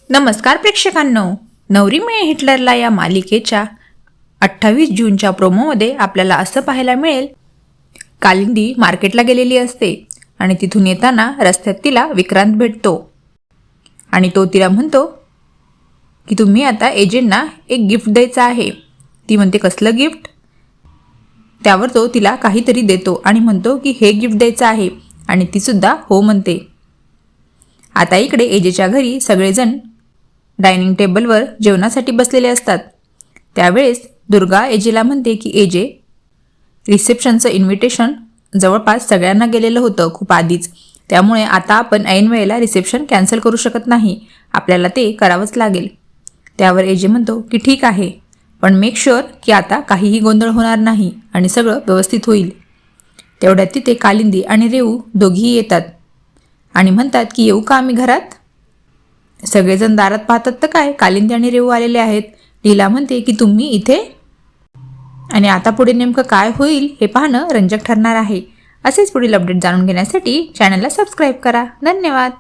नमस्कार प्रेक्षकांनो, नवरी मिळे हिटलरला या मालिकेच्या 28 जूनच्या प्रोमोमध्ये आपल्याला असं पाहायला मिळेल, कालिंदी मार्केटला गेलेली असते आणि तिथून येताना रस्त्यात तिला विक्रांत भेटतो आणि तो तिला म्हणतो की तुम्ही आता एजंटना एक गिफ्ट द्यायचं आहे. ती म्हणते कसलं गिफ्ट? त्यावर तो तिला काहीतरी देतो आणि म्हणतो की हे गिफ्ट द्यायचं आहे आणि ती सुद्धा हो म्हणते. आता इकडे एजेच्या घरी सगळेजण डायनिंग टेबलवर जेवणासाठी बसलेले असतात. त्यावेळेस दुर्गा एजेला म्हणते की एजे, रिसेप्शनचं इन्व्हिटेशन जवळपास सगळ्यांना गेलेलं होतं खूप आधीच, त्यामुळे आता आपण ऐन वेळेला रिसेप्शन कॅन्सल करू शकत नाही, आपल्याला ते करावंच लागेल. त्यावर एजे म्हणतो की ठीक आहे, पण मेक शुअर की आता काहीही गोंधळ होणार नाही आणि सगळं व्यवस्थित होईल. तेवढ्यात तिथे कालिंदी आणि रेऊ दोघीही येतात आणि म्हणतात की येऊ का आम्ही घरात? सगळेजण दारात पाहतात तर काय, कालिंदी आणि रेऊ आलेले आहेत. लीला म्हणते की तुम्ही इथे? आणि आता पुढे नेमकं काय होईल हे पाहणं रंजक ठरणार आहे. असेच पुढील अपडेट जाणून घेण्यासाठी चॅनलला सबस्क्राईब करा. धन्यवाद.